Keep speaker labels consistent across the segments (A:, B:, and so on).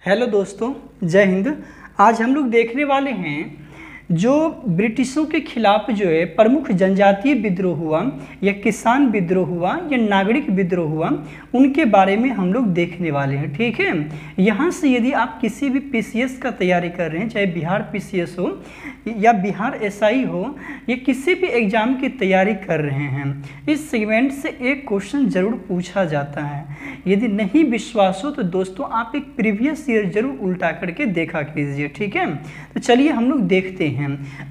A: Hello दोस्तों, जय हिंद। आज हम लोग देखने वाले हैं जो ब्रिटिशों के खिलाफ जो है प्रमुख जनजातीय विद्रोह हुआ या किसान विद्रोह हुआ या नागरिक विद्रोह हुआ, उनके बारे में हम लोग देखने वाले हैं। ठीक है, यहाँ से यदि आप किसी भी पीसीएस का तैयारी कर रहे हैं, चाहे बिहार पीसीएस हो या बिहार एसआई हो या किसी भी एग्ज़ाम की तैयारी कर रहे हैं, इस सेगमेंट से एक क्वेश्चन ज़रूर पूछा जाता है। यदि नहीं विश्वास हो तो दोस्तों आप एक प्रीवियस ईयर जरूर उल्टा करके देखा कीजिए। ठीक है, तो चलिए हम लोग देखते हैं।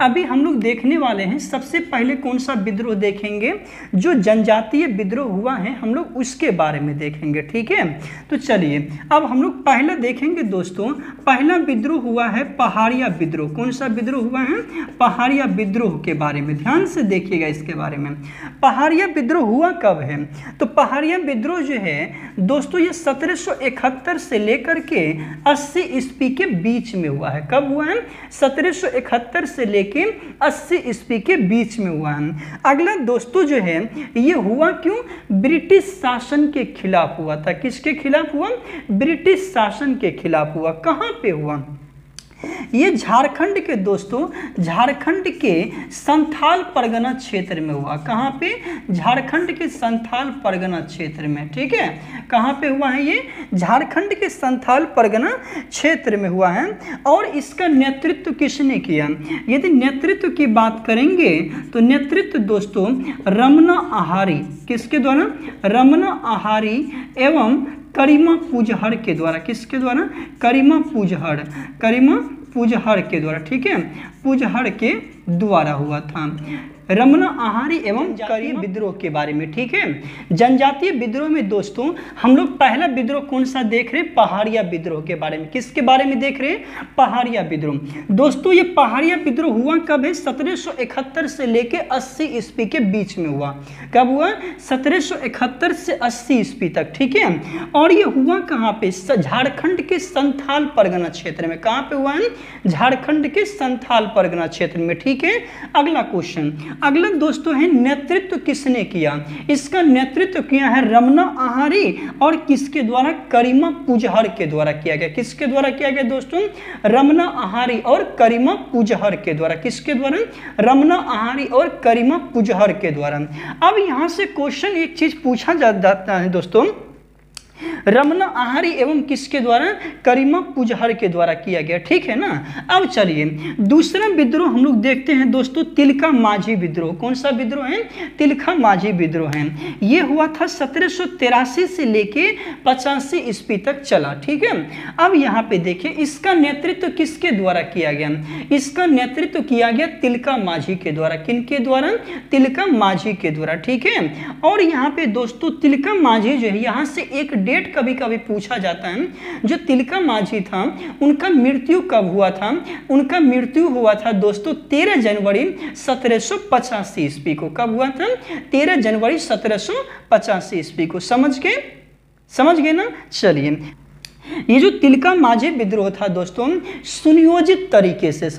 A: अभी हम लोग देखने वाले हैं, सबसे पहले कौन सा विद्रोह देखेंगे, जो जनजातीय विद्रोह हुआ है हम लोग उसके बारे में देखेंगे। ठीक है, तो चलिए अब हम लोग पहला देखेंगे दोस्तों। पहला विद्रोह हुआ है पहाड़िया विद्रोह। कौन सा विद्रोह हुआ है? पहाड़िया विद्रोह के बारे में ध्यान से देखिएगा। इसके बारे में पहाड़िया विद्रोह हुआ कब है? तो पहाड़िया विद्रोह जो है दोस्तों ये 1771 से लेकर के 80 ईस्वी के बीच में हुआ है। कब हुआ है? 1771 से लेके 80 ईस्वी के बीच में हुआ है। अगला दोस्तों जो है ये हुआ क्यों? ब्रिटिश शासन के खिलाफ हुआ था। किसके खिलाफ हुआ? ब्रिटिश शासन के खिलाफ हुआ। कहाँ पे हुआ? ये झारखंड के दोस्तों, झारखंड के संथाल परगना क्षेत्र में हुआ। कहाँ पे? झारखंड के संथाल परगना क्षेत्र में। ठीक है, कहाँ पे हुआ है ये? झारखंड के संथाल परगना क्षेत्र में हुआ है। और इसका नेतृत्व किसने किया? यदि नेतृत्व की बात करेंगे तो नेतृत्व दोस्तों रमना आहारी। किसके द्वारा? रमना आहारी एवं करीमा पूजहर के द्वारा। किसके द्वारा? करीमा पूजहर के द्वारा। ठीक है, पूजहर के द्वारा हुआ था। रमना आहारी एवं करीमा विद्रोह के बारे में। ठीक है, जनजातीय विद्रोह में दोस्तों हम लोग पहला विद्रोह कौन सा देख रहे हैं? पहाड़िया विद्रोह के बारे में। किसके बारे में देख रहे हैं? पहाड़िया विद्रोह। दोस्तों ये पहाड़िया विद्रोह हुआ कब है? 1771 से लेके 80 ईस्वी के बीच में हुआ। कब हुआ? 1771 से 80 ईस्वी तक। ठीक है, और ये हुआ कहाँ पे? झारखंड के संथाल परगना क्षेत्र में। कहाँ पे हुआ है? झारखंड के संथाल परगना क्षेत्र में। ठीक है, अगला क्वेश्चन। अगला दोस्तों है नेतृत्व किसने किया? इसका नेतृत्व किया है रमना आहारी और किसके द्वारा? करीमा पूजहर के द्वारा किया गया। किसके द्वारा किया गया दोस्तों? रमना आहारी और करीमा पूजहर के द्वारा। किसके द्वारा? रमना आहारी और करीमा पूजहर के द्वारा। अब यहां से क्वेश्चन एक चीज पूछा जाता है दोस्तों, रमना आहारी एवं किसके द्वारा? करीमा पूजहर के द्वारा किया गया। ठीक है ना। अब चलिए दूसरा विद्रोह हम लोग देखते हैं दोस्तों, तिलका माझी विद्रोह। कौन सा विद्रोह है? तिलका माझी विद्रोह है। ये हुआ था 1783 से लेके 85 ईस्वी तक चला। ठीक है, अब यहाँ पे देखिए इसका नेतृत्व किसके द्वारा किया गया? इसका नेतृत्व किया गया तिलका माझी के द्वारा। किनके द्वारा? तिलका माझी के द्वारा। ठीक है, और यहाँ पे दोस्तों तिलका माझी जो है, यहाँ से एक डेट कभी कभी पूछा जाता है। जो तिलका माझी था उनका मृत्यु कब हुआ था? उनका मृत्यु हुआ था दोस्तों 13 जनवरी 1785 ईस्वी को। कब हुआ था? 13 जनवरी 1785 ईस्वी को। समझ गए ना। चलिए ये जो तिलका माझी विद्रोह था दोस्तों सुनियोजित तरीके से,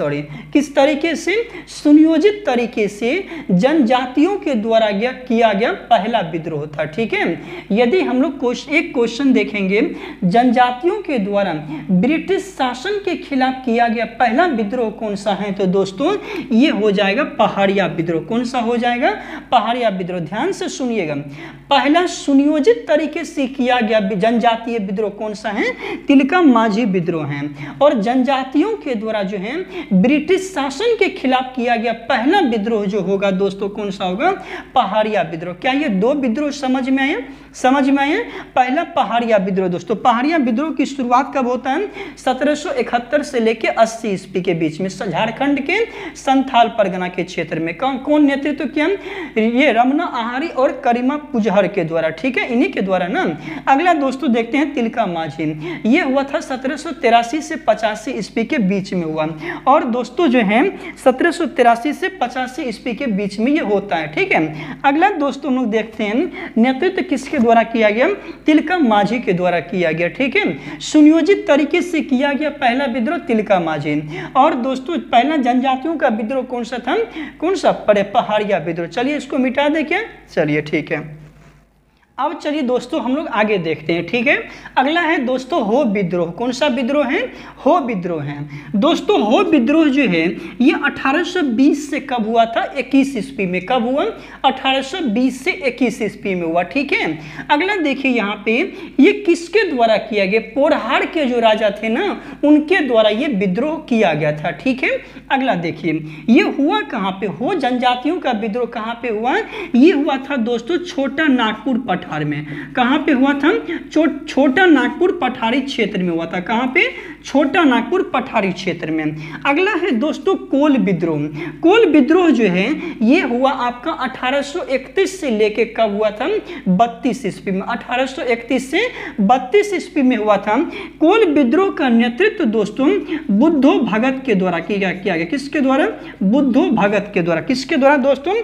A: किस तरीके से? सुनियोजित तरीके से जनजातियों के द्वारा किया गया पहला विद्रोह था। ठीक है, यदि हम लोग एक क्वेश्चन देखेंगे, जनजातियों के द्वारा ब्रिटिश शासन के खिलाफ किया गया पहला विद्रोह कौन सा है? तो दोस्तों ये हो जाएगा पहाड़िया विद्रोह। कौन सा हो जाएगा? पहाड़िया विद्रोह। ध्यान से सुनिएगा, पहला सुनियोजित तरीके से किया गया जनजातीय विद्रोह कौन सा है? तिलका माझी विद्रोह है। और जनजातियों के द्वारा जो है ब्रिटिश शासन के खिलाफ किया गया पहला विद्रोह जो होगा दोस्तों कौन सा होगा? पहाड़िया विद्रोह। क्या ये दो विद्रोह समझ में आए? पहला पहाड़िया विद्रोह दोस्तों, पहाड़िया विद्रोह की शुरुआत कब होता है? 1771 से लेके 80 ईस्वी के बीच में झारखंड के संथाल परगना के क्षेत्र में। कौन नेतृत्व किया? ये रमना आहारी और करीमा पूजहर के द्वारा। ठीक है, इन्हीं के द्वारा ना। अगला दोस्तों देखते हैं तिलका माझी। ये हुआ था 1783 से 85 ईस्वी के बीच में हुआ। और दोस्तों जो है 1783 से 85 ईस्वी के बीच में ये होता है। ठीक है, अगला दोस्तों लोग देखते हैं नेतृत्व किसके द्वारा किया गया? तिलका माझी के द्वारा किया गया। ठीक है, सुनियोजित तरीके से किया गया पहला विद्रोह तिलका माझी। और दोस्तों पहला जनजातियों का विद्रोह कौन सा था? कौन सा? पहाड़िया विद्रोह। चलिए इसको मिटा दे क्या? चलिए ठीक है। अब चलिए दोस्तों हम लोग आगे देखते हैं, ठीक है। अगला है दोस्तों हो विद्रोह। कौन सा विद्रोह है? हो विद्रोह है। दोस्तों हो विद्रोह जो है ये 1820 से कब हुआ था? 21 ईस्वी में। कब हुआ? 1820 से 21 ईस्वी में हुआ, ठीक है। अगला देखिए यहाँ पे ये किसके द्वारा किया गया? पोरहार के जो राजा थे ना उनके द्वारा ये विद्रोह किया गया था, ठीक है। अगला देखिए ये हुआ कहाँ पे? हो जनजातियों का विद्रोह कहाँ पे हुआ? ये हुआ था दोस्तों छोटा नागपुर पठार में। कहाँ पे हुआ था? छोटा नागपुर पठारी क्षेत्र में हुआ था। कहाँ पे? छोटा नागपुर पठारी क्षेत्र में। अगला है दोस्तों कोल विद्रोह। कोल विद्रोह जो है ये हुआ आपका 1831 से लेके कब हुआ था? 32 ईस्वी में। 1831 से 32 ईस्वी में हुआ था। कोल विद्रोह का नेतृत्व दोस्तों बुद्धो भगत के द्वारा किया गया। किसके द्वारा? बुद्धो भगत के द्वारा। किसके द्वारा दोस्तों?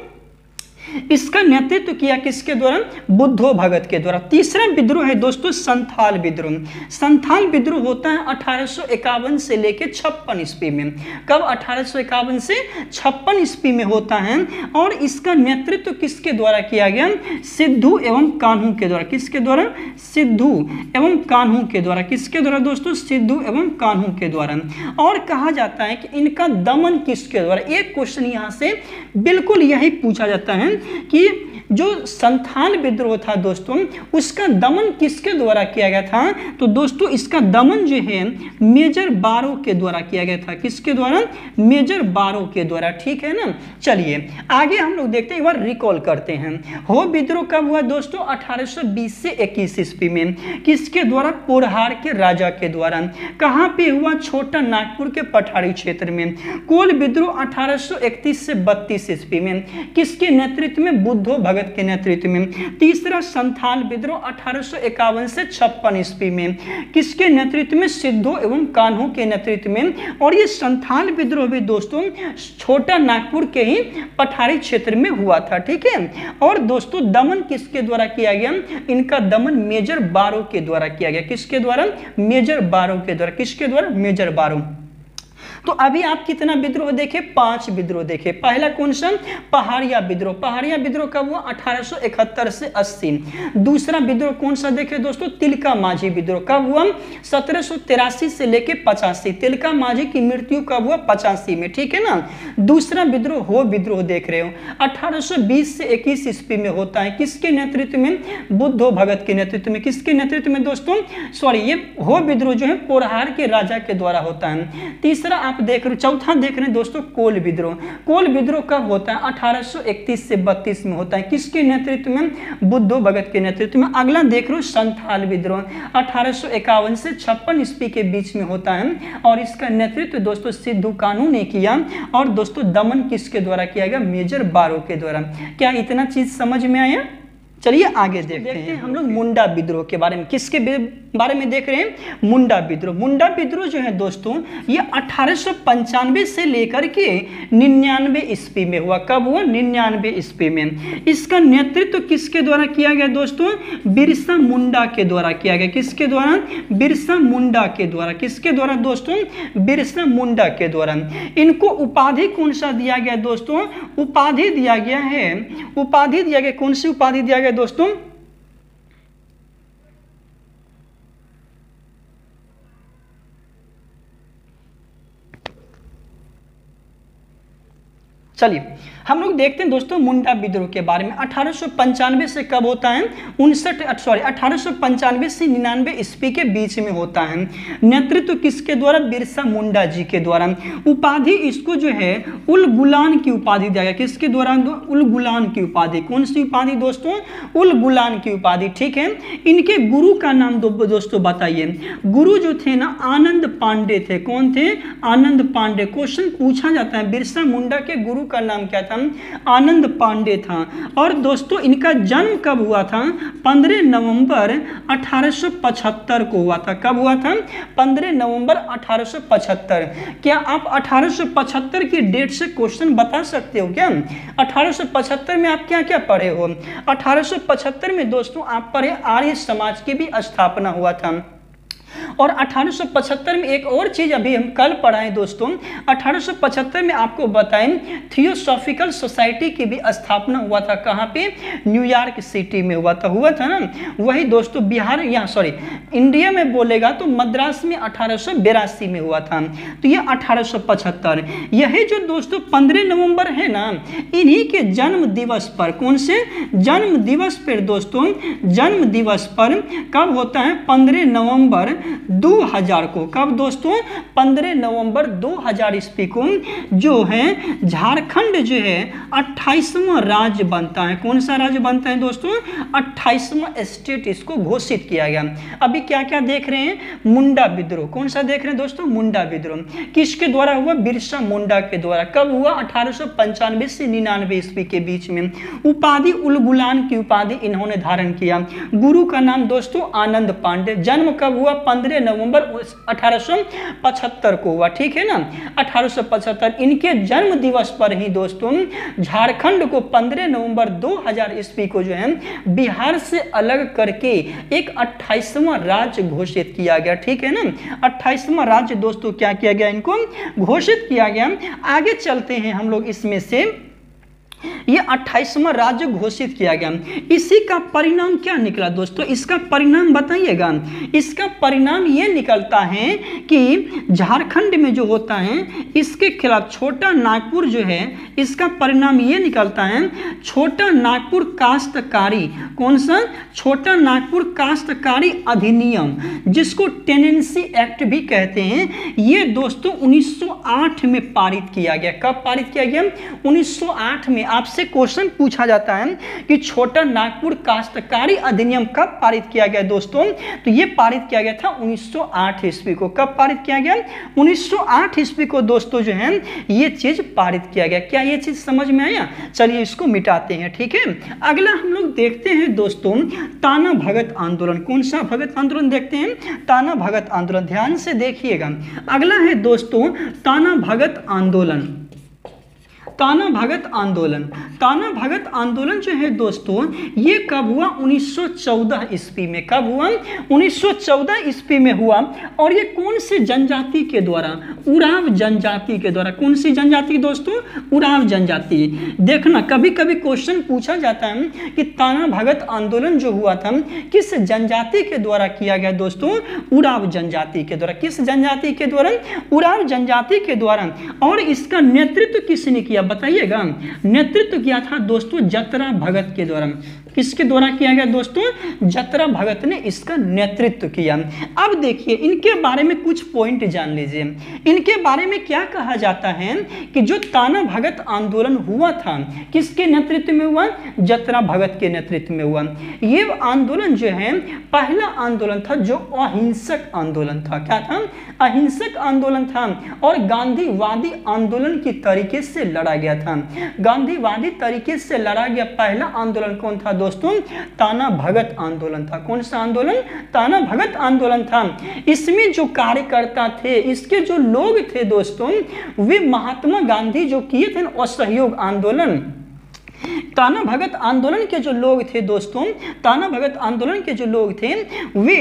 A: इसका नेतृत्व किया किसके द्वारा? बुद्धो भगत के द्वारा। तीसरा विद्रोह है दोस्तों संथाल विद्रोह। संथाल विद्रोह होता है 1851 से लेके 56 ईस्वी में। कब? 1851 से 56 ईस्वी में होता है। और इसका नेतृत्व किसके द्वारा किया गया? सिद्धू एवं कान्हू के द्वारा। किसके द्वारा? सिद्धू एवं कान्हू के द्वारा। किसके द्वारा दोस्तों? सिद्धू एवं कान्हू के द्वारा। और कहा जाता है कि इनका दमन किसके द्वारा? एक क्वेश्चन यहाँ से बिल्कुल यही पूछा जाता है कि जो संथाल विद्रोह था दोस्तों उसका दमन किसके द्वारा किया गया था? तो दोस्तों इसका दमन जो है मेजर बारो के द्वारा किया गया था। किसके द्वारा? मेजर बारो के द्वारा, ठीक है ना। चलिए आगे हम लोग देखते हैं, एक बार रिकॉल करते हैं। हो विद्रोह कब हुआ दोस्तों? 1820 से 21 ईस्वी में। किसके द्वारा? पोरहार के राजा के द्वारा। कहाँ पे हुआ? छोटा नागपुर के पठारी क्षेत्र में। कोल विद्रोह 1831 से 32 ईस्वी में। किसके नेतृत्व में? बुद्धो भगत के नेतृत्व में। तीसरा संथाल विद्रोह 1851 से 56 ईस्वी में। किसके नेतृत्व में? सिद्धो एवं कान्हू के नेतृत्व में। और ये संथाल विद्रोह भी दोस्तों छोटा नागपुर के ही पठारी क्षेत्र में हुआ था, ठीक है। और दोस्तों दमन किसके द्वारा किया गया? इनका दमन मेजर बारो के द्वारा किया गया। किसके द्वारा? मेजर बारो के द्वारा। किसके द्वारा? मेजर बारो। तो अभी आप कितना विद्रोह देखे? 5 विद्रोह देखे। पहला कौन सा? पहाड़िया विद्रोह। पहाड़िया विद्रोह कब हुआ? 1871 से 80। दूसरा विद्रोह कौन सा देखे दोस्तों? तिलका माझी विद्रोह। कब हुआ? 1783 से लेके 85। तिलका माझी की मृत्यु कब हुआ? 85 में, ठीक है ना। दूसरा विद्रोह हो विद्रोह देख रहे हो 1820 से 21 ईस्वी में होता है। किसके नेतृत्व में? बुद्धो भगत के नेतृत्व में। किसके नेतृत्व में दोस्तों? सॉरी, ये हो विद्रोह जो है पोरहार के राजा के द्वारा होता है। तीसरा आप देख रहे, चौथा देख रहे हैं दोस्तों कोल विद्रोह। कोल विद्रोह कब होता है? 1831 से 32 में होता है। किसके नेतृत्व में? बुद्धो भगत के नेतृत्व में। अगला देख रहे हो संथाल विद्रोह 1851 से 56 ईस्वी के बीच में होता है। और इसका नेतृत्व दोस्तों सिद्धू कान्हू ने किया। और दोस्तों दमन किसके द्वारा किया गया? मेजर बारो के द्वारा। क्या इतना चीज समझ में आया? चलिए आगे देखते हैं हम लोग मुंडा विद्रोह के बारे में। किसके बारे में देख रहे हैं? मुंडा विद्रोह। मुंडा विद्रोह जो है दोस्तों ये 1895 से लेकर के 99 ईस्वी में हुआ। कब हुआ? 99 ईस्वी में। इसका नेतृत्व किसके द्वारा किया गया दोस्तों? बिरसा मुंडा के द्वारा किया गया। किसके द्वारा? बिरसा मुंडा के द्वारा। किसके द्वारा दोस्तों? बिरसा मुंडा के द्वारा। इनको उपाधि कौन सा दिया गया दोस्तों? उपाधि दिया गया है, उपाधि दिया गया, कौन सी उपाधि दिया गया दोस्तों? चलिए हम लोग देखते हैं दोस्तों मुंडा विद्रोह के बारे में। 1895 से कब होता है? 1895 से 99 ईस्वी के बीच में होता है। नेतृत्व किसके द्वारा? बिरसा मुंडा जी के द्वारा। उपाधि इसको जो है उल गुलान की उपाधि दिया गया। किसके द्वारा? उल गुलान की उपाधि। कौन सी उपाधि दोस्तों? उल गुलान की उपाधि, ठीक है। इनके गुरु का नाम दोस्तों बताइए। गुरु जो थे ना आनंद पांडे थे। कौन थे? आनंद पांडे। क्वेश्चन पूछा जाता है बिरसा मुंडा के गुरु का नाम क्या था? आनंद पांडे था। और दोस्तों इनका जन्म कब हुआ था? 15 नवंबर 1875 को हुआ था। कब हुआ था? 15 नवंबर 1875। क्या आप 1875 की डेट से क्वेश्चन बता सकते हो क्या? 1875 में आप क्या क्या पढ़े हो? 1875 में दोस्तों आप पढ़े आर्य समाज की भी स्थापना हुआ था। और 1875 में एक और चीज अभी हम कल पढ़ाएं दोस्तों, 1875 में आपको बताएं थियोसॉफिकल सोसाइटी की भी स्थापना हुआ था। कहाँ पे? न्यूयॉर्क सिटी में हुआ था ना। वही दोस्तों बिहार या सॉरी इंडिया में बोलेगा तो मद्रास में 1882 में हुआ था। तो ये 1875, यही जो दोस्तों 15 नवंबर है ना, इन्हीं के जन्म दिवस पर, कौन से जन्म दिवस पर दोस्तों, जन्म दिवस पर कब होता है? 15 नवंबर 2000 को। कब दोस्तों? 15 नवंबर 2000 ईस्वी को जो है झारखंड जो है 28वां राज्य बनता है। कौन सा राज्य बनता है दोस्तों? 28वां स्टेट इसको घोषित किया गया। अभी क्या क्या देख रहे हैं? मुंडा विद्रोह। कौन सा देख रहे हैं दोस्तों? मुंडा विद्रोह। किसके द्वारा हुआ? बिरसा मुंडा के द्वारा। कब हुआ? 1895 से 99 ईस्वी के बीच में। उपाधि उल गुलान की उपाधि इन्होंने धारण किया। गुरु का नाम दोस्तों आनंद पांडे। जन्म कब हुआ? 15 नवंबर 1875 को हुआ, ठीक है ना, 1875। इनके जन्म दिवस पर ही दोस्तों झारखंड को 15 नवंबर 2000 ईस्वी को जो है बिहार से अलग करके एक 28वां राज्य घोषित किया गया, ठीक है ना। 28वां राज्य दोस्तों क्या किया गया? इनको घोषित किया गया। आगे चलते हैं हम लोग इसमें से। ये 28वां राज्य घोषित किया गया। इसी का परिणाम क्या निकला दोस्तों? इसका परिणाम बताइएगा। इसका परिणाम ये निकलता है कि झारखंड में जो होता है इसके खिलाफ छोटा नागपुर जो है, इसका परिणाम ये निकलता है छोटा नागपुर काश्तकारी। कौन सा? छोटा नागपुर काश्तकारी अधिनियम, जिसको टेनेंसी एक्ट भी कहते हैं। ये दोस्तों 1908 में पारित किया गया। कब पारित किया गया? 1908 में। आपसे क्वेश्चन पूछा जाता है कि छोटा नागपुर काश्तकारी अधिनियम कब पारित किया गया दोस्तों? तो ये पारित किया गया था 1908 ईस्वी को। कब पारित किया गया? 1908 ईस्वी को दोस्तों जो है ये चीज पारित किया गया। क्या ये चीज समझ में आया? चलिए इसको मिटाते हैं, ठीक है। अगला हम लोग देखते हैं दोस्तों ताना भगत आंदोलन। कौन सा भगत आंदोलन देखते हैं? ताना भगत आंदोलन। ध्यान से देखिएगा। अगला है दोस्तों ताना भगत आंदोलन। ताना भगत आंदोलन। ताना भगत आंदोलन जो है दोस्तों ये कब हुआ? 1914 ईस्वी में। कब हुआ? 1914 ईस्वी में हुआ। और ये कौन सी जनजाति के द्वारा? उराव जनजाति के द्वारा। कौन सी जनजाति दोस्तों? उराव जनजाति। देखना कभी कभी क्वेश्चन पूछा जाता है कि ताना भगत आंदोलन जो हुआ था किस जनजाति के द्वारा किया गया दोस्तों? उराव जनजाति के द्वारा। किस जनजाति के द्वारा? उराव जनजाति के द्वारा। और इसका नेतृत्व किसने किया बताइएगा? नेतृत्व किया था दोस्तों जतरा भगत के द्वारा। किसके द्वारा किया गया दोस्तों? जतरा भगत ने इसका नेतृत्व किया। अब देखिए इनके बारे में कुछ पॉइंट जान लीजिए। इनके बारे में क्या कहा जाता है कि जो ताना भगत आंदोलन हुआ था किसके नेतृत्व में हुआ? जतरा भगत के नेतृत्व में हुआ। ये आंदोलन जो है पहला आंदोलन था जो अहिंसक आंदोलन था। क्या था? अहिंसक आंदोलन था। और गांधीवादी आंदोलन की तरीके से लड़ा गया था। गांधीवादी तरीके से लड़ा गया पहला आंदोलन कौन था दोस्तों? ताना भगत आंदोलन था। कौन सा आंदोलन? ताना भगत आंदोलन था। इसमें जो कार्यकर्ता थे, इसके जो लोग थे दोस्तों, वे महात्मा गांधी जो किए थे असहयोग आंदोलन, ताना भगत आंदोलन के जो लोग थे दोस्तों, ताना भगत आंदोलन के जो लोग थे वे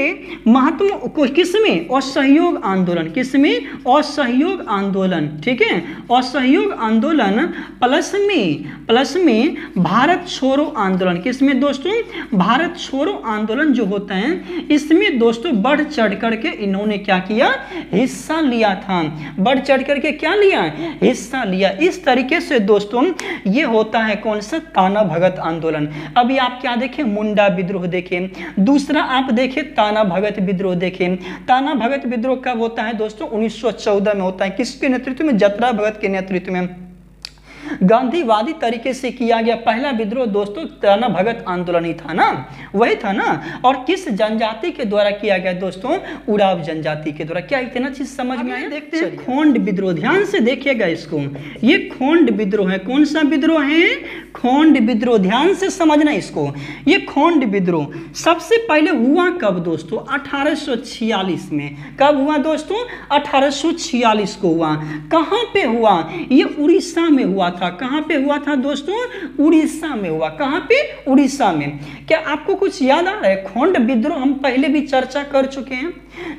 A: महात्मा को किसमें? असहयोग आंदोलन। किसमें? असहयोग आंदोलन, ठीक है। असहयोग आंदोलन प्लस में भारत छोड़ो आंदोलन। किसमें दोस्तों? भारत छोड़ो आंदोलन जो होता है इसमें दोस्तों बढ़ चढ़ करके इन्होंने क्या किया? हिस्सा लिया था। बढ़ चढ़ करके क्या लिया? हिस्सा लिया। इस तरीके से दोस्तों ये होता है कौन सा? ताना भगत आंदोलन। अभी आप क्या देखें? मुंडा विद्रोह देखें। दूसरा आप देखें ताना भगत विद्रोह देखें। ताना भगत विद्रोह कब होता है दोस्तों? 1914 में होता है। किसके नेतृत्व में? जतरा भगत के नेतृत्व में। गांधीवादी तरीके से किया गया पहला विद्रोह दोस्तों ताना भगत आंदोलन ही था ना, वही था ना। और किस जनजाति के द्वारा किया गया दोस्तों? उराव जनजाति के द्वारा। क्या इतना चीज समझ में आया? देखते हैं खोंड विद्रोह। ध्यान से देखिएगा इसको। ये खोंड विद्रोह है। कौन सा विद्रोह है? खोंड विद्रोह। ध्यान से समझना इसको। ये खोंड विद्रोह सबसे पहले हुआ कब दोस्तों? 1846 में। कब हुआ दोस्तों? 1846 को हुआ। कहां पे हुआ? ये उड़ीसा में हुआ था। कहां पे हुआ था दोस्तों? उड़ीसा में हुआ। कहां पे? उड़ीसा में। क्या आपको कुछ याद आ रहा है? खोंड विद्रोह हम पहले भी चर्चा कर चुके हैं।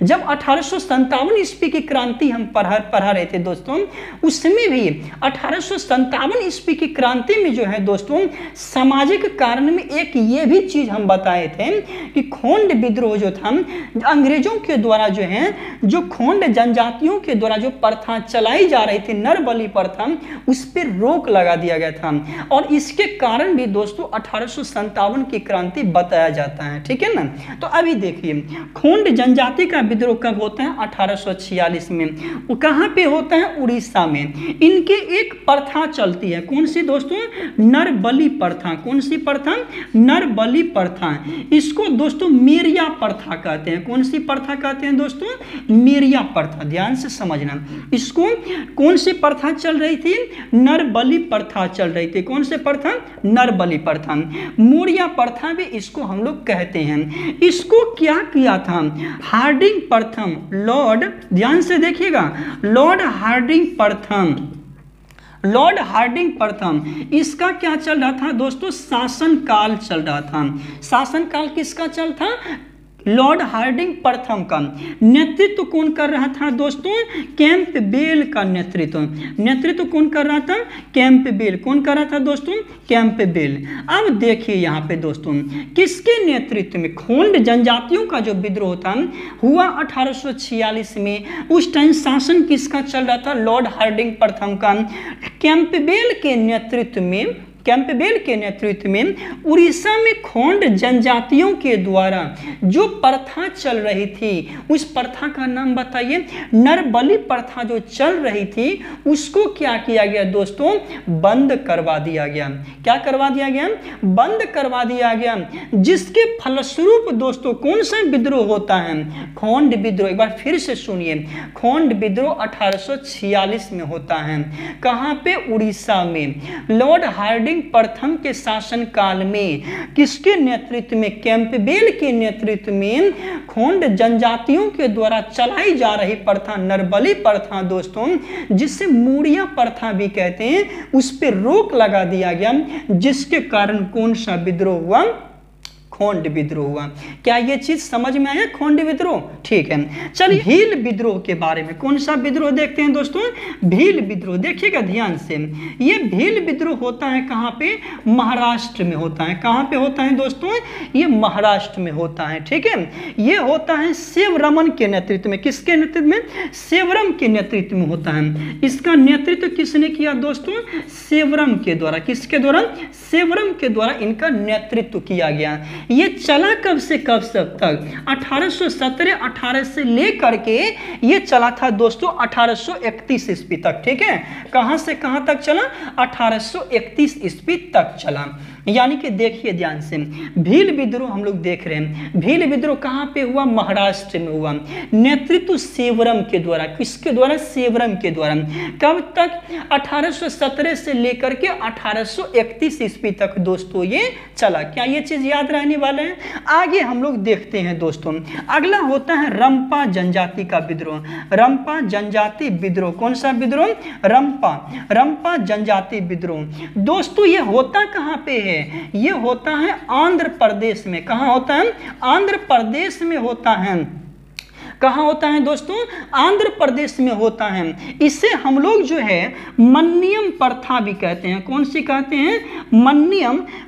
A: जब 1857 ईस्वी की क्रांति हम पढ़ा रहे थे दोस्तों, उसमें भी 1857 ईस्वी की क्रांति में जो है दोस्तों सामाजिक कारण में एक ये भी चीज हम बताए थे कि खोंड विद्रोह जो था अंग्रेजों के द्वारा जो है, जो खोंड जनजातियों के द्वारा जो प्रथा चलाई जा रही थी, नर बलि प्रथा, उस पर रोक लगा दिया गया था। और इसके कारण भी दोस्तों 1857 की क्रांति बताया जाता है, ठीक है ना। तो अभी देखिए खोंड जनजाति का विद्रोह कब होता है? 1846 में। वो कहाँ पे होता है? उड़ीसा में। इनके एक प्रथा चलती है, कौन सी दोस्तों? नर बलि प्रथा। कौन सी प्रथा? नर बलि प्रथा। इसको दोस्तों मेरिया प्रथा कहते हैं। कौन सी प्रथा कहते हैं दोस्तों? मेरिया प्रथा। ध्यान से समझना, इसको कौन सी प्रथा चल रही थी? नर बलि प्रथा चल रही थी। कौन सी प्रथा? नर बलि प्रथा। मोरिया प्रथा भी इसको हम लोग कहते हैं। इसको क्या किया था? हार्डिंग प्रथम, लॉर्ड, ध्यान से देखिएगा, लॉर्ड हार्डिंग प्रथम, लॉर्ड हार्डिंग प्रथम, इसका क्या चल रहा था दोस्तों? शासन काल चल रहा था। शासन काल किसका चल था? लॉर्ड हार्डिंग प्रथम का। नेतृत्व कौन कर रहा था दोस्तों? कैंपबेल का नेतृत्व कौन कर रहा था? कैंपबेल। कौन कर रहा था दोस्तों? कैंपबेल। अब देखिए यहाँ पे दोस्तों किसके नेतृत्व में खोंड जनजातियों का जो विद्रोह था हुआ 1846 में। उस टाइम शासन किसका चल रहा था? लॉर्ड हार्डिंग प्रथम का। कैंपबेल के नेतृत्व में उड़ीसा में खोंड जनजातियों के द्वारा जो प्रथा चल रही थी, उस प्रथा का नाम बताइए। नर बलि प्रथा जो चल रही थी उसको क्या किया गया दोस्तों? बंद करवा दिया गया। क्या करवा दिया गया? बंद करवा दिया गया। जिसके फलस्वरूप दोस्तों कौन सा विद्रोह होता है? खोंड विद्रोह। एक बार फिर से सुनिए, खोंड विद्रोह 1846 में होता है। कहाँ पे? उड़ीसा में। लॉर्ड हार्डिंग प्रथम के शासन काल में किसके नेतृत्व में? कैंपबेल के नेतृत्व में खोंड जनजातियों के द्वारा चलाई जा रही प्रथा नरबली प्रथा दोस्तों, जिसे मोरिया प्रथा भी कहते हैं, उस पर रोक लगा दिया गया। जिसके कारण कौन सा विद्रोह हुआ? खोंड विद्रोह हुआ। क्या ये चीज समझ में आया? खोंड विद्रोह। ठीक है, चलिए भील विद्रोह के बारे में। कौन सा विद्रोह देखते हैं दोस्तों? भील विद्रोह। देखिएगा ध्यान से, ये भील विद्रोह होता है कहाँ पे? महाराष्ट्र में होता है। कहाँ पे होता है दोस्तों? ये महाराष्ट्र में होता है। ठीक है, ये होता है सेवरमन के नेतृत्व में। किसके नेतृत्व में? सेवरम के नेतृत्व में होता है। इसका नेतृत्व किसने किया दोस्तों? सेवरम के द्वारा। किसके द्वारा? सेवरम के द्वारा इनका नेतृत्व किया गया। ये चला कब से कब तक? 1817-18 से लेकर के ये चला था दोस्तों 1831 ईस्वी तक। ठीक है, कहां से कहां तक चला? 1831 ईस्वी तक चला। यानी कि देखिए ध्यान से, भील विद्रोह हम लोग देख रहे हैं। भील विद्रोह कहां पे हुआ? महाराष्ट्र में हुआ। नेतृत्व सेवरम के द्वारा। किसके द्वारा? सेवरम के द्वारा। कब तक? 1817 से लेकर के 1831 ईस्वी तक दोस्तों ये चला। क्या ये चीज याद रहने वाले हैं? आगे हम लोग देखते हैं दोस्तों। अगला होता है रंपा जनजाति का विद्रोह। रंपा जनजाति विद्रोह। कौन सा विद्रोह? रंपा जनजाति विद्रोह। दोस्तों ये होता कहां पे है? ये होता है आंध्र प्रदेश में। कहां होता है? आंध्र प्रदेश में होता है। कहाँ होता है दोस्तों? आंध्र प्रदेश में होता है। इसे हम लोग जो है मन्नियम प्रथा भी कहते हैं। कौन सी कहते हैं?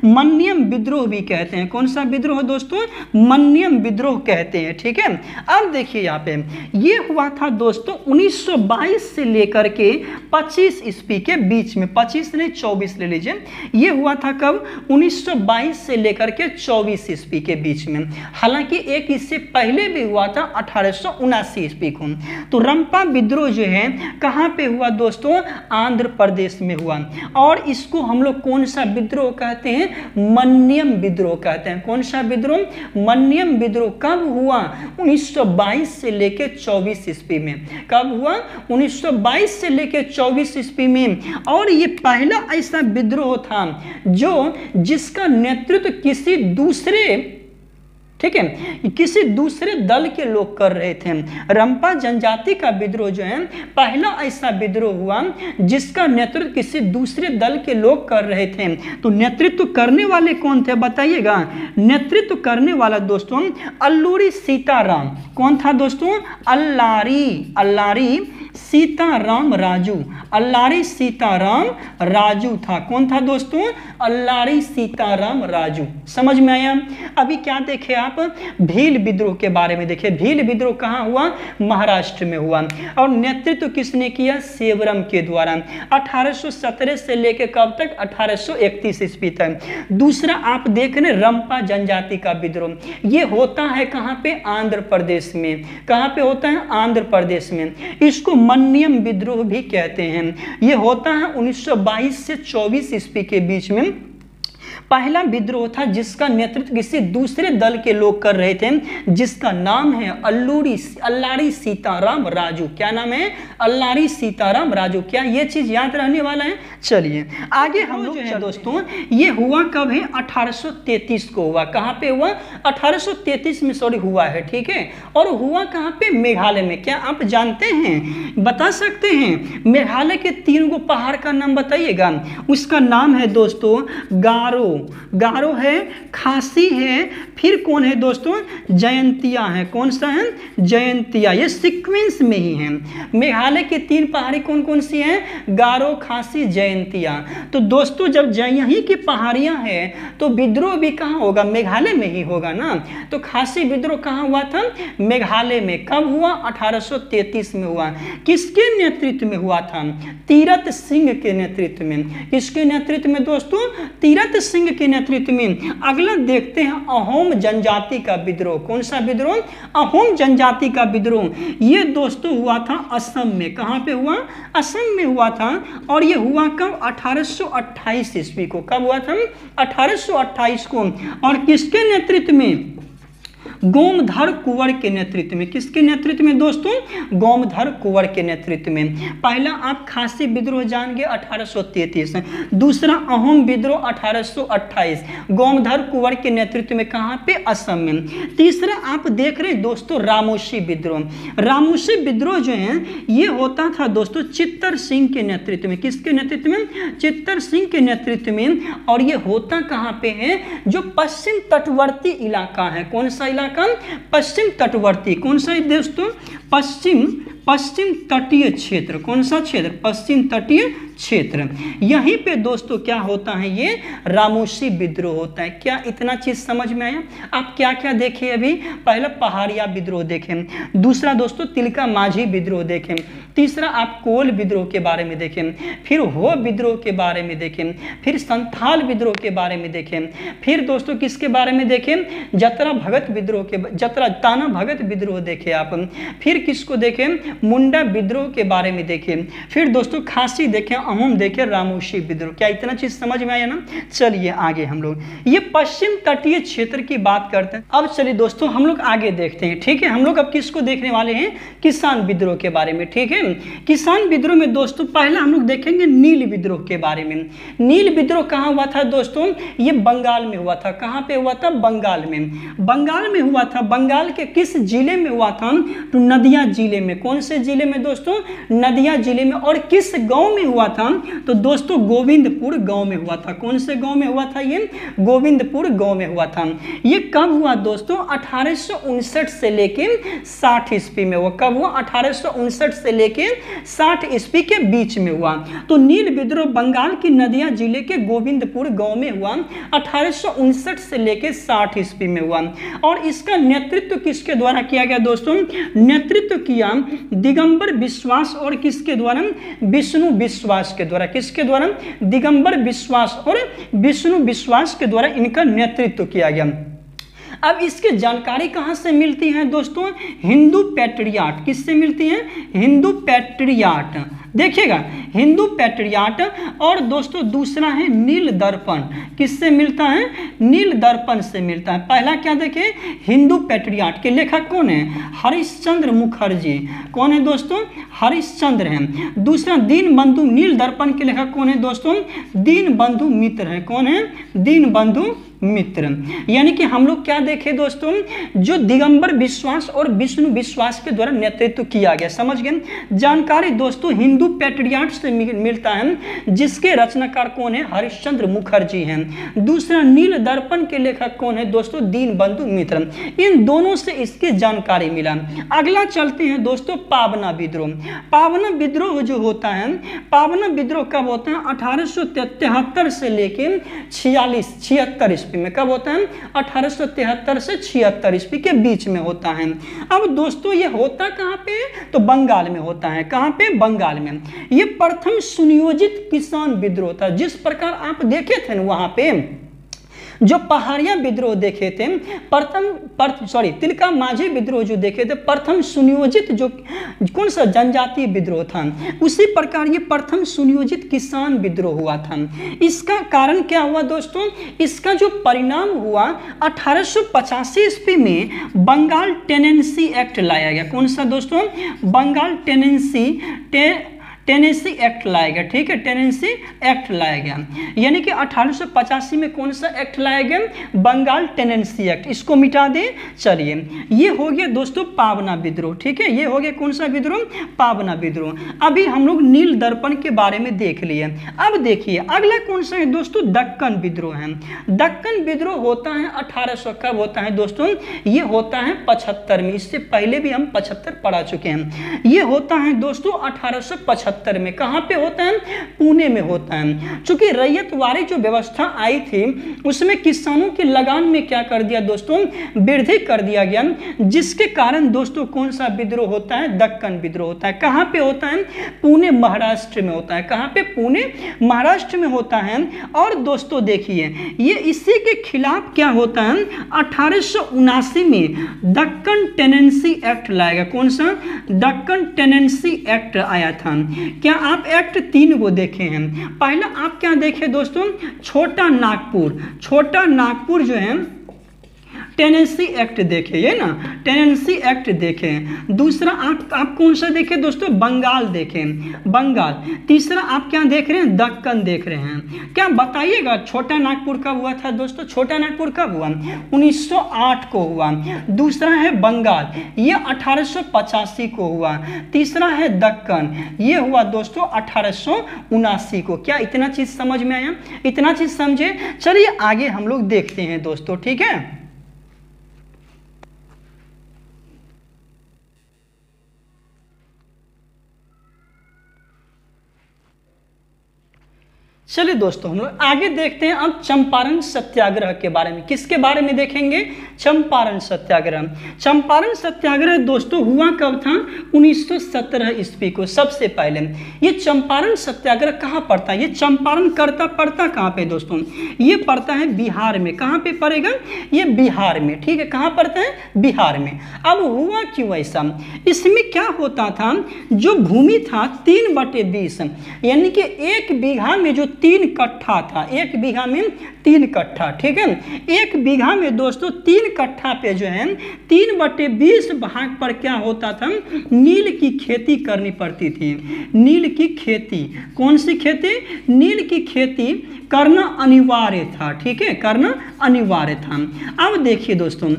A: मन्नियम विद्रोह भी कहते हैं। कौन सा विद्रोह दोस्तों? मन्नियम विद्रोह कहते हैं। ठीक है, अब देखिए यहाँ पे ये हुआ था दोस्तों 1922 से लेकर के 25 ईस्वी के बीच में। 25 नहीं 24 ले लीजिए। ये हुआ था कब? 1922 से लेकर के 24 ईस्वी के बीच में। हालांकि एक इससे पहले भी हुआ था 1879 ईस्वी को। तो रंपा विद्रोह जो है कहां पे हुआ दोस्तों? आंध्र प्रदेश में हुआ। और इसको हम लोग कौन सा विद्रोह कहते हैं? मन्नियम विद्रोह कहते हैं। कौन सा विद्रोह? मन्नियम विद्रोह। कब हुआ? 1922 से लेकर 24 ईस्वी में। कब हुआ? 1922 से लेकर 24 ईस्वी में। और ये पहला ऐसा विद्रोह था जो जिसका नेतृत्व किसी दूसरे ठीक है, किसी दूसरे दल के लोग कर रहे थे। रंपा जनजाति का विद्रोह जो है पहला ऐसा विद्रोह हुआ जिसका नेतृत्व किसी दूसरे दल के लोग कर रहे थे। तो नेतृत्व करने वाले कौन थे बताइएगा? नेतृत्व करने वाला दोस्तों अल्लूरी सीताराम। कौन था दोस्तों? अल्लारी सीताराम राजू। अल्लारी सीताराम राजू था। कौन था दोस्तों? अल्लारी सीताराम राजू। समझ में आया? अभी क्या देखे आप? भील विद्रोह के बारे में देखे। भील विद्रोह कहाँ हुआ? महाराष्ट्र में हुआ। और नेतृत्व किसने किया? सेवरम के द्वारा। 1817 से लेकर कब तक? 1831 ईस्वी तक। दूसरा आप देख रहे रंपा जनजाति का विद्रोह। ये होता है कहाँ पे? आंध्र प्रदेश में। कहाँ पे होता है? आंध्र प्रदेश में। इसको मन्यम विद्रोह भी कहते हैं। ये होता है 1922 से 24 ईस्वी के बीच में। पहला विद्रोह था जिसका नेतृत्व किसी दूसरे दल के लोग कर रहे थे, जिसका नाम है अल्लारी सीताराम राजू। क्या नाम है? अल्लारी सीताराम राजू। क्या ये चीज याद रहने वाला है? चलिए आगे हम लोग जो है दोस्तों, ये हुआ कब है? 1833 को हुआ। कहाँ पे हुआ? 1833 में सॉरी हुआ है, ठीक है। और हुआ कहाँ पे? मेघालय में। क्या आप जानते हैं, बता सकते हैं मेघालय के 3 गो पहाड़ का नाम बताइएगा? उसका नाम है दोस्तों गारो। गारो है, खासी है, फिर कौन है दोस्तों? जयंतिया है। कौन सा है? जयंतिया। ये सीक्वेंस में ही है। मेघालय की 3 पहाड़ी कौन कौन सी हैं? गारो, खासी, जयंतिया। तो दोस्तों जब यहीं की पहाड़ियां हैं तो विद्रोह भी कहाँ होगा? मेघालय में ही होगा ना। तो खासी विद्रोह कहाँ हुआ था? मेघालय में। कब हुआ? 1833 में हुआ। किसके नेतृत्व में हुआ था? तीरथ सिंह के नेतृत्व में। किसके नेतृत्व में दोस्तों? तीरथ सिंह के नेतृत्व में। अगला देखते हैं अहोम जनजाति का विद्रोह। कौन सा विद्रोह? अहोम जनजाति का विद्रोह। ये दोस्तों हुआ था असम में। कहां पे हुआ? असम में हुआ था। और ये हुआ कब? 1828 ईस्वी को। कब हुआ था? 1828 को। और किसके नेतृत्व में? गोमधर कुंवर के नेतृत्व में। किसके नेतृत्व में दोस्तों? गोमधर कुंवर के नेतृत्व में। पहला आप खासी विद्रोह जान गए 1833। दूसरा अहोम विद्रोह 1828 गोमधर कुंवर के नेतृत्व में। कहां पे? असम में। तीसरा आप देख रहे हैं दोस्तों रामोशी विद्रोह। रामोशी विद्रोह जो है ये होता था दोस्तों चित्तर सिंह के नेतृत्व में। किसके नेतृत्व में? चित्तर सिंह के नेतृत्व में। और ये होता कहां पे है? जो पश्चिम तटवर्ती इलाका है। कौन सा इलाका? पश्चिम तटवर्ती। कौन सा दोस्तों? पश्चिम तटीय क्षेत्र। कौन सा क्षेत्र? पश्चिम तटीय क्षेत्र। यहीं पे दोस्तों क्या होता है? ये रामोशी विद्रोह होता है। क्या इतना चीज समझ में आया? आप क्या क्या देखे अभी? पहला पहाड़िया विद्रोह देखें, दूसरा दोस्तों तिलका माझी विद्रोह देखें, तीसरा आप कोल विद्रोह के बारे में देखें, फिर हो विद्रोह के बारे में देखें, फिर संथाल विद्रोह के बारे में देखें, फिर दोस्तों किसके बारे में देखें? जतरा भगत विद्रोह के, जतरा ताना भगत विद्रोह देखे आप, फिर किसको देखें? मुंडा विद्रोह के बारे में देखें, फिर दोस्तों खासी देखें, अहोम देखें, रामोशी विद्रोह। क्या इतना चीज समझ में आया ना? चलिए आगे हम लोग ये पश्चिम तटीय क्षेत्र की बात करते हैं। अब चलिए दोस्तों हम लोग आगे देखते हैं, ठीक है। हम लोग अब किसको देखने वाले हैं? किसान विद्रोह के बारे में, ठीक है। किसान विद्रोह में दोस्तों पहला हम लोग देखेंगे नील विद्रोह के बारे में। नील विद्रोह कहाँ हुआ था दोस्तों? ये बंगाल में हुआ था। कहाँ पे हुआ था? बंगाल में। बंगाल में हुआ था। बंगाल के किस जिले में हुआ था? तो नदिया जिले में। कौन से जिले में दोस्तों? नदिया जिले में। और किस गांव में हुआ था? तो दोस्तों गोविंदपुर गांव में हुआ था। कौन से गांव में हुआ था? ये गोविंदपुर गांव में हुआ था। ये कब हुआ दोस्तों? 1859 से लेके 60 ईस्वी में हुआ। कब हुआ? 1859 से लेके 60 ईस्वी के बीच में हुआ। तो नील विद्रोह बंगाल की नदिया जिले के गोविंदपुर गांव में हुआ। 1859 से लेके 60 ईस्वी में हुआ। और इसका नेतृत्व किसके द्वारा किया गया दोस्तों? नेतृत्व किया दिगंबर विश्वास और किसके द्वारा? विष्णु विश्वास के द्वारा। किसके द्वारा? दिगंबर विश्वास और विष्णु विश्वास के द्वारा इनका नेतृत्व किया गया। अब इसकी जानकारी कहां से मिलती है दोस्तों? हिंदू पैट्रियाट। किससे मिलती है? हिंदू पैट्रियाट देखिएगा, हिंदू पैट्रियाट, और दोस्तों दूसरा है नील दर्पण। किससे मिलता है? नील दर्पण से मिलता है। पहला क्या देखे, हिंदू पैट्रियाट के लेखक कौन है? हरिश्चंद्र मुखर्जी। कौन है दोस्तों? हरिश्चंद्र हैं। दूसरा दीनबंधु, नील दर्पण के लेखक कौन है दोस्तों? दीनबंधु मित्र है। कौन है? दीनबंधु मित्र। यानी कि हम लोग क्या देखे दोस्तों, जो दिगंबर विश्वास और विष्णु विश्वास के द्वारा नेतृत्व किया गया। समझ गए? जानकारी दोस्तों हिंदू पैट्रियाट से मिलता है, जिसके रचनाकार कौन है? हरिश्चंद्र मुखर्जी हैं। दूसरा नील दर्पण के लेखक कौन है दोस्तों? दीनबंधु मित्र। इन दोनों से इसकी जानकारी मिला। अगला चलते हैं दोस्तों पावना विद्रोह। पावना विद्रोह जो होता है, पावना विद्रोह कब होता है? 1873 से लेके 76 ईस्वी में। कब होता है? 1873 से 76 ईस्वी के बीच में होता है। अब दोस्तों ये होता कहाँ पे? तो बंगाल में होता है। कहाँ पे? बंगाल में। ये प्रथम सुनियोजित किसान विद्रोह था। जिस प्रकार आप देखे थे वहां पे जो पहाड़िया विद्रोह देखे थे, तिलका माझी विद्रोह जो देखे थे, प्रथम सुनियोजित जो कौन सा जनजातीय विद्रोह था, उसी प्रकार ये प्रथम सुनियोजित किसान विद्रोह हुआ था। इसका कारण क्या हुआ दोस्तों? इसका जो परिणाम हुआ, 1885 ईस्वी में बंगाल टेनेंसी एक्ट लाया गया। कौन सा दोस्तों? बंगाल टेनेंसी एक्ट लाया गया। ठीक है, टेनेंसी एक्ट लाया गया। यानी कि 1885 में कौन सा एक्ट लाया गया? Bengal tenancy act. इसको मिटा दे। चलिए, ये हो गया दोस्तों पावना विद्रोह। ठीक है, ये हो गया कौन सा विद्रोह? पावना विद्रोह। अभी हम लोग नील दर्पण के बारे में देख लिए। अब देखिए अगला कौन सा है दोस्तों? दक्कन विद्रोह है। दक्कन विद्रोह होता है 1800, कब होता है दोस्तों? ये होता है 75 में। इससे पहले भी हम 75 पढ़ा चुके हैं। ये होता है दोस्तों 1875 में। कहां पे होता है? पुणे में होता है। चूंकि रैयतवारी जो व्यवस्था आई थी, उसमें किसानों की लगान में क्या कर दिया दोस्तों? वृद्धि कर दिया गया, जिसके कारण दोस्तों कौन सा विद्रोह होता है? दक्कन विद्रोह होता है। कहां पे होता है? पुणे महाराष्ट्र में होता है। कहां पे? पुणे महाराष्ट्र में होता है। और दोस्तों देखिए, ये इसी के खिलाफ क्या होता है? 1879 में दक्कन टेनेंसी एक्ट लाया गया। कौन सा? दक्कन टेनेंसी एक्ट आया था। क्या आप एक्ट 3 को देखे हैं? पहला आप क्या देखे दोस्तों? छोटा नागपुर। छोटा नागपुर जो है टेनेंसी एक्ट देखे, ये ना टेनेंसी एक्ट देखे। दूसरा आप कौन सा देखे दोस्तों? बंगाल देखे, बंगाल। तीसरा आप क्या देख रहे हैं? दक्कन देख रहे हैं। क्या बताइएगा छोटा नागपुर कब हुआ था दोस्तों? छोटा नागपुर कब हुआ? 1908 को हुआ। दूसरा है बंगाल, ये 1885 को हुआ। तीसरा है दक्कन, ये हुआ दोस्तों 1879 को। क्या इतना चीज समझ में आया? इतना चीज समझे? चलिए आगे हम लोग देखते हैं दोस्तों। ठीक है, चलिए दोस्तों हम लोग आगे देखते हैं अब चंपारण सत्याग्रह के बारे में। किसके बारे में देखेंगे? चंपारण सत्याग्रह। चंपारण सत्याग्रह दोस्तों हुआ कब था? 1917 ईस्वी को। सबसे पहले ये चंपारण सत्याग्रह कहाँ पड़ता है? ये चंपारण पड़ता कहाँ पे दोस्तों? ये पड़ता है बिहार में। कहाँ पे पड़ेगा? ये बिहार में। ठीक है, कहाँ पड़ता है? बिहार में। अब हुआ क्यों ऐसा? इसमें क्या होता था, जो भूमि था 3/20, यानी कि 1 बीघा में जो 3 कट्ठा था, 1 बीघा में 3 कट्ठा। ठीक है, 1 बीघा में दोस्तों 3 कट्ठा पे जो है 3/20 भाग पर क्या होता था? नील की खेती करनी पड़ती थी। नील की खेती, कौन सी खेती? नील की खेती करना अनिवार्य था। ठीक है, करना अनिवार्य था। अब देखिए दोस्तों,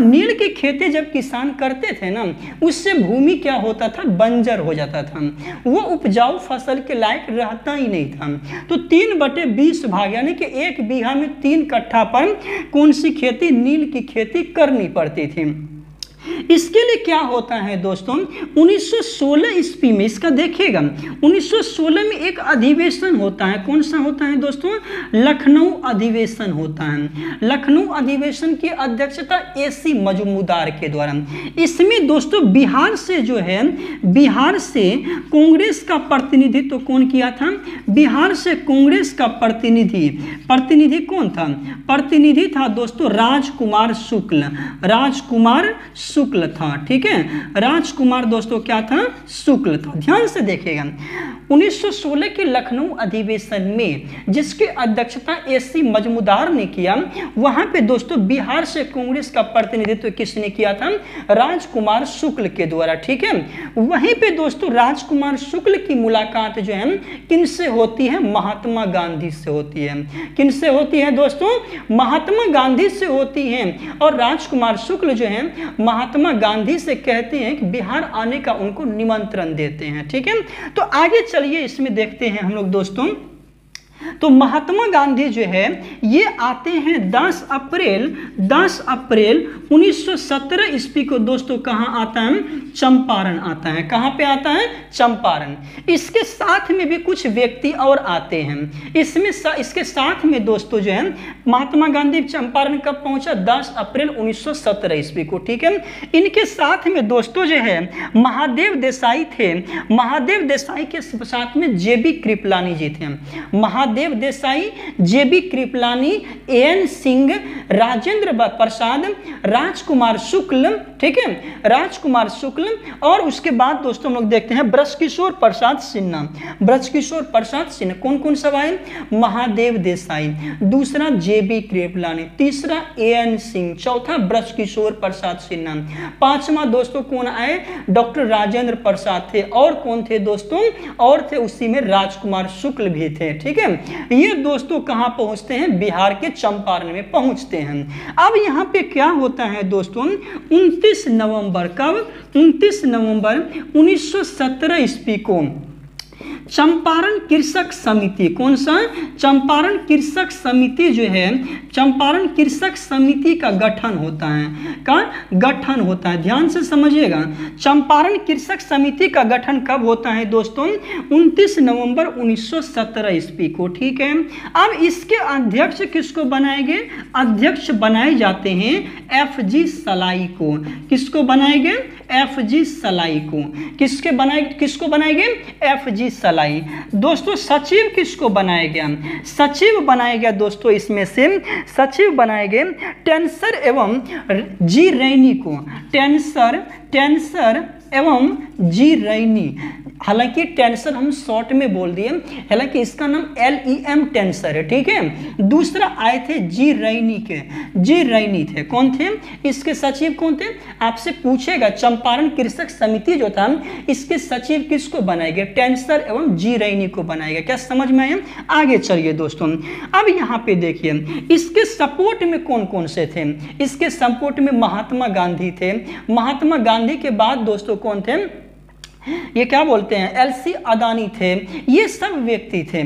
A: नील की खेती जब किसान करते थे ना, उससे भूमि क्या होता था? बंजर हो जाता था, वो उपजाऊ फसल के लायक रहता ही नहीं था। तो 3/20 भाग, यानी कि 1 बीघा में 3 कट्ठा पर कौन सी खेती? नील की खेती करनी पड़ती थी। इसके लिए क्या होता है दोस्तों? 1916 ईस्वी में, इसका देखिएगा, 1916 में एक अधिवेशन होता है। कौन सा होता है दोस्तों? लखनऊ अधिवेशन होता है। लखनऊ अधिवेशन की अध्यक्षता AC मजूमदार के द्वारा। इसमें दोस्तों बिहार से जो है, बिहार से कांग्रेस का प्रतिनिधित्व तो कौन किया था? बिहार से कांग्रेस का प्रतिनिधि कौन था? प्रतिनिधि था दोस्तों राजकुमार शुक्ल। राजकुमार शुक्ल शुक्ल था। ठीक है, राजकुमार दोस्तों क्या था, शुक्ल था। ध्यान से देखिएगा 1916 के लखनऊ अधिवेशन में जिसकी अध्यक्षता एसी मजमूदार ने किया, वहां पे दोस्तों बिहार से कांग्रेस का प्रतिनिधित्व किसने किया था, राजकुमार शुक्ल के द्वारा। ठीक है, वहीं पे दोस्तों राजकुमार शुक्ल की मुलाकात जो है किनसे होती है, महात्मा गांधी से होती है। किनसे होती है दोस्तों, महात्मा गांधी से होती है। और राजकुमार शुक्ल जो है महात्मा गांधी से कहते हैं कि बिहार आने का उनको निमंत्रण देते हैं। ठीक है, तो आगे चलिए इसमें देखते हैं हम लोग दोस्तों। तो महात्मा गांधी जो है ये आते हैं 10 अप्रैल 1917 ईस्वी को दोस्तों कहाँ आता है, चंपारण आता है। कहाँ पे आता है, चंपारण। इसके साथ में भी कुछ व्यक्ति और आते हैं। इसके साथ में दोस्तों जो है महात्मा गांधी चंपारण कब पहुंचा, 10 अप्रैल 1917 ईस्वी को। ठीक है, इनके साथ में दोस्तों जो है महादेव देसाई थे। महादेव देसाई के साथ में जेबी कृपलानी जी थे। महादेव देसाई, जेबी कृपलानी, एन सिंह, राजेंद्र प्रसाद, राजकुमार शुक्ल। ठीक है, राजकुमार शुक्ल। और उसके बाद दोस्तों हम लोग देखते हैं ब्रजकिशोर प्रसाद सिन्हा। ब्रजकिशोर प्रसाद सिन्हा कौन कौन सब आए, महादेव देसाई, दूसरा जेबी कृपलानी, तीसरा एन सिंह, चौथा ब्रजकिशोर प्रसाद सिन्हा, पांचवा दोस्तों कौन आए, डॉक्टर राजेंद्र प्रसाद थे। और कौन थे दोस्तों, और थे उसी में राजकुमार शुक्ल भी थे। ठीक है, ये दोस्तों कहां पहुंचते हैं, बिहार के चंपारण में पहुंचते हैं। अब यहां पे क्या होता है दोस्तों, 29 नवंबर, कब, 29 नवंबर 1917 ईस्वी को चंपारण कृषक समिति, कौन सा, चंपारण कृषक समिति जो है, चंपारण कृषक समिति का गठन होता है, ध्यान से समझिएगा। चंपारण कृषक समिति का गठन कब होता है दोस्तों, 29 नवंबर 1917 ईस्वी को। ठीक है, अब इसके अध्यक्ष किसको बनाएंगे, अध्यक्ष बनाए जाते हैं FG सलाई को। किसको बनाएंगे, FG सलाई को। किसको बनाएंगे, FG सलाई। दोस्तों सचिव किसको बनाया गया, सचिव बनाया गया दोस्तों, इसमें से सचिव बनाए गए टेंसर एवं जी रैनी को। टेंसर एवं जी रैनी, हालांकि टेंसर हम शॉर्ट में बोल दिए, हालांकि इसका नाम LEM टेंसर है। ठीक है, दूसरा आए थे जी रैनी के, जी रैनी थे। कौन थे, इसके सचिव कौन थे, आपसे पूछेगा। चंपारण कृषक समिति जो था इसके सचिव किसको बनाएंगे, टेंसर एवं जी रैनी को बनाएगा। क्या समझ में आया, आगे चलिए दोस्तों। अब यहाँ पे देखिए इसके सपोर्ट में कौन कौन से थे, इसके सपोर्ट में महात्मा गांधी थे। महात्मा गांधी के बाद दोस्तों कौन थे, ये क्या बोलते हैं, LC अदानी थे। ये सब व्यक्ति थे,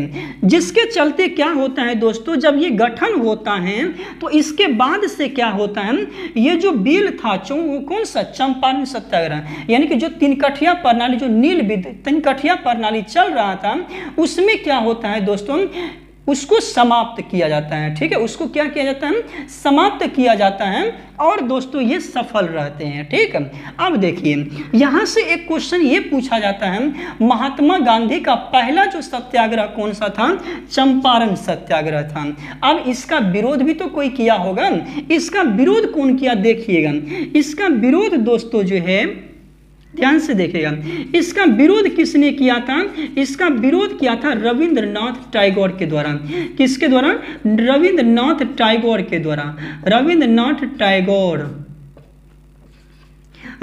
A: जिसके चलते क्या होता है दोस्तों, जब ये गठन होता है तो इसके बाद से क्या होता है, ये जो बिल था कौन सा, चंपारण सत्याग्रह, यानी कि जो तीन कठिया प्रणाली, जो तीन कठिया प्रणाली चल रहा था, उसमें क्या होता है दोस्तों, उसको समाप्त किया जाता है। ठीक है, उसको क्या किया जाता है, समाप्त किया जाता है। और दोस्तों ये सफल रहते हैं। ठीक है, अब देखिए यहां से एक क्वेश्चन ये पूछा जाता है, महात्मा गांधी का पहला जो सत्याग्रह कौन सा था, चंपारण सत्याग्रह था। अब इसका विरोध भी तो कोई किया होगा, इसका विरोध कौन किया देखिएगा। इसका विरोध दोस्तों जो है, ध्यान से देखिएगा, इसका विरोध किसने किया था, इसका विरोध किया था रविंद्रनाथ टैगोर के द्वारा। किसके द्वारा, रविंद्रनाथ टैगोर के द्वारा।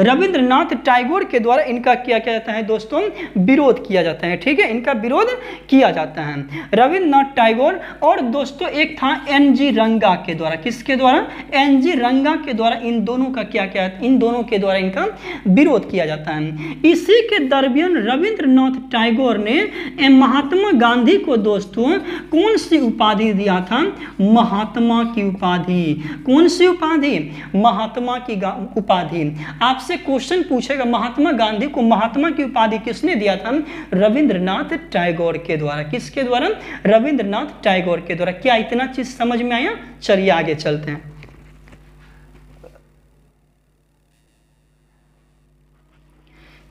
A: रविंद्रनाथ टैगोर के द्वारा इनका क्या किया जाता है दोस्तों, विरोध किया जाता है। ठीक है, इनका विरोध किया जाता है रविंद्रनाथ टैगोर। और दोस्तों एक था NG रंगा के द्वारा। किसके द्वारा, NG रंगा के द्वारा। इन दोनों का क्या इन दोनों के द्वारा इनका विरोध किया जाता है। इसी के दरमियान रविंद्रनाथ टैगोर ने महात्मा गांधी को दोस्तों कौन सी उपाधि दिया था, महात्मा की उपाधि। कौन सी उपाधि, महात्मा की उपाधि। आपसे क्वेश्चन पूछेगा, महात्मा गांधी को महात्मा की उपाधि किसने दिया था, रविंद्रनाथ टैगोर के द्वारा। किसके द्वारा, रविंद्रनाथ टैगोर के द्वारा। क्या इतना चीज समझ में आया, चलिए आगे चलते हैं।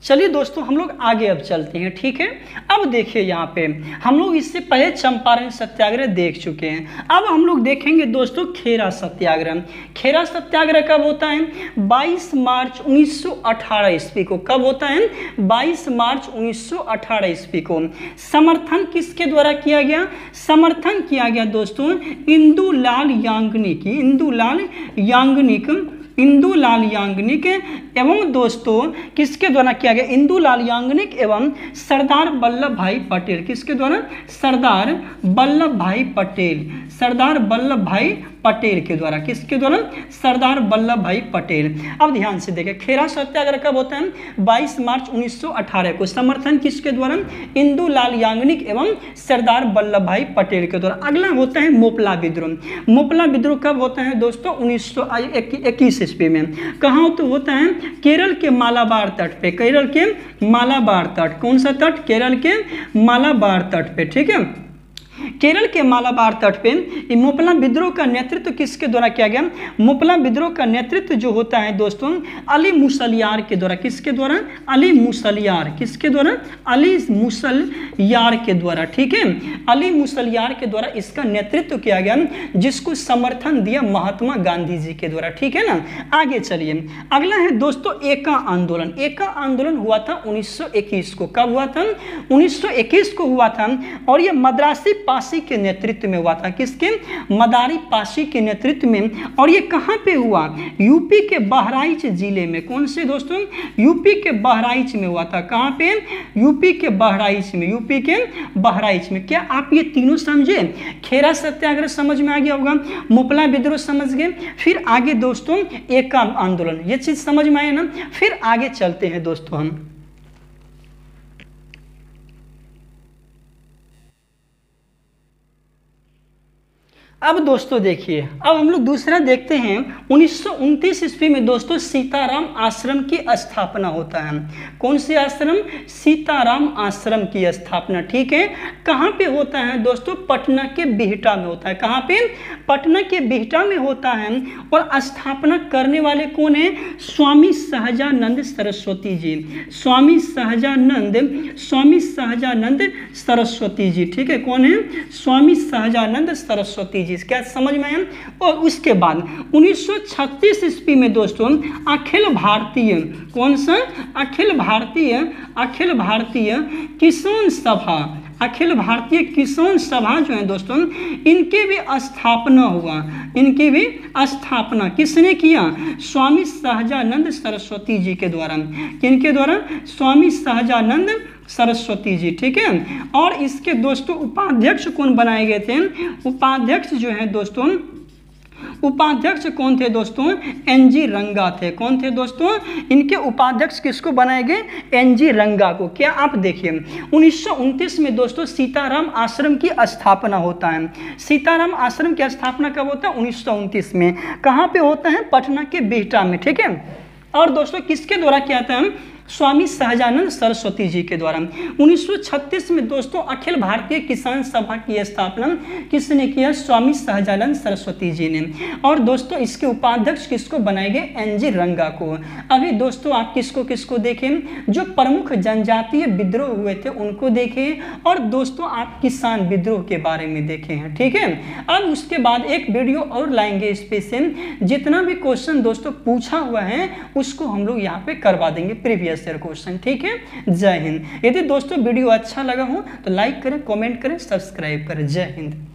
A: चलिए दोस्तों हम लोग आगे अब चलते हैं, ठीक है। अब देखिए यहाँ पे हम लोग इससे पहले चंपारण सत्याग्रह देख चुके हैं। अब हम लोग देखेंगे दोस्तों खेरा सत्याग्रह। खेरा सत्याग्रह कब होता है? 22 मार्च 1918 ईस्वी को। कब होता है? 22 मार्च 1918 ईस्वी को। समर्थन किसके द्वारा किया गया? समर्थन किया गया दोस्तों इंदुलाल याग्निक, इंदुलाल याग्निक एवं दोस्तों किसके द्वारा किया गया? इंदुलाल याग्निक एवं सरदार वल्लभ भाई पटेल। किसके द्वारा? सरदार वल्लभ भाई पटेल, सरदार वल्लभ भाई पटेल के द्वारा। किसके द्वारा? सरदार वल्लभ भाई पटेल। अब ध्यान से देखें खेरा सत्याग्रह कब होता है? 22 मार्च 1918 को। समर्थन किसके द्वारा? इंदुलाल याग्निक एवं सरदार वल्लभ भाई पटेल के द्वारा। अगला होता है मोपला विद्रोह। मोपला विद्रोह कब होता है दोस्तों? 1921 ईस्वी में। कहाँ तो होता है? केरल के मालाबार तट पे। केरल के मालाबार तट। कौन सा तट? केरल के मालाबार तट पे, ठीक है। केरल के मालाबार तट पे मोपला विद्रोह का नेतृत्व किसके द्वारा किया गया? मोपला विद्रोह का नेतृत्व जो होता है दोस्तों अली मुसलियार के द्वारा। किसके द्वारा? अली मुसलियार। किसके द्वारा? अली मुसलियार के द्वारा, ठीक है। अली मुसलियार के द्वारा इसका नेतृत्व किया गया, जिसको समर्थन दिया महात्मा गांधी जी के द्वारा, ठीक है ना। आगे चलिए, अगला है दोस्तों एका आंदोलन। एका आंदोलन हुआ था 1921 को। कब हुआ था? 1921 को हुआ था और यह मद्रासी पासी के नेतृत्व में हुआ था। किसके? मदारी पासी के नेतृत्व में। और ये कहां पे हुआ? यूपी के बहराइच जिले में। कौन से दोस्तों? यूपी के बहराइच में हुआ था। कहां पे? यूपी के बहराइच में। यूपी के बहराइच में। क्या आप ये तीनों समझे? खेरा सत्याग्रह समझ में आ गया होगा, मोपला विद्रोह समझ गए, फिर आगे दोस्तों एका आंदोलन, ये चीज समझ में आए ना। फिर आगे चलते हैं दोस्तों हम। अब दोस्तों देखिए, अब हम लोग दूसरा देखते हैं। 1929 ईस्वी में दोस्तों सीताराम आश्रम की स्थापना होता है। कौन से आश्रम? सीताराम आश्रम की स्थापना, ठीक है। कहाँ पे होता है दोस्तों? पटना के बिहटा में होता है। कहाँ पे? पटना के बिहटा में होता है। और स्थापना करने वाले कौन है? स्वामी सहजानंद सरस्वती जी। स्वामी सहजानंद सरस्वती जी, ठीक है। कौन है? स्वामी सहजानंद सरस्वती। क्या समझ में आया? और उसके बाद 1936 ईस्वी में दोस्तों अखिल भारतीय, कौन सा? अखिल भारतीय किसान सभा, अखिल भारतीय किसान सभा जो है दोस्तों, इनके भी स्थापना हुआ। इनकी भी स्थापना किसने किया? स्वामी सहजानंद सरस्वती जी के द्वारा। किनके द्वारा? स्वामी सहजानंद सरस्वती जी, ठीक है। और इसके दोस्तों उपाध्यक्ष कौन बनाए गए थे? उपाध्यक्ष जो है दोस्तों, उपाध्यक्ष कौन थे दोस्तों? एनजी रंगा थे। कौन थे दोस्तों? इनके उपाध्यक्ष किसको बनाए गए? एनजी रंगा को। क्या आप देखिए 1929 में दोस्तों सीताराम आश्रम की स्थापना होता है। सीताराम आश्रम की स्थापना कब होता है? 1929 में। कहाँ पे होता है? पटना के बिहटा में, ठीक है। और दोस्तों किसके द्वारा किया था? स्वामी सहजानंद सरस्वती जी के द्वारा। 1936 में दोस्तों अखिल भारतीय किसान सभा की स्थापना किसने किया? स्वामी सहजानंद सरस्वती जी ने। और दोस्तों इसके उपाध्यक्ष किसको बनाए गए? एनजी रंगा को। अभी दोस्तों आप किसको किसको देखें? जो प्रमुख जनजातीय विद्रोह हुए थे उनको देखें, और दोस्तों आप किसान विद्रोह के बारे में देखे हैं, ठीक है। अब उसके बाद एक वीडियो और लाएंगे इस पे से, जितना भी क्वेश्चन दोस्तों पूछा हुआ है उसको हम लोग यहाँ पे करवा देंगे, प्रीवियस क्वेश्चन, ठीक है। जय हिंद। यदि दोस्तों वीडियो अच्छा लगा हो तो लाइक करें, कमेंट करें, सब्सक्राइब करें। जय हिंद।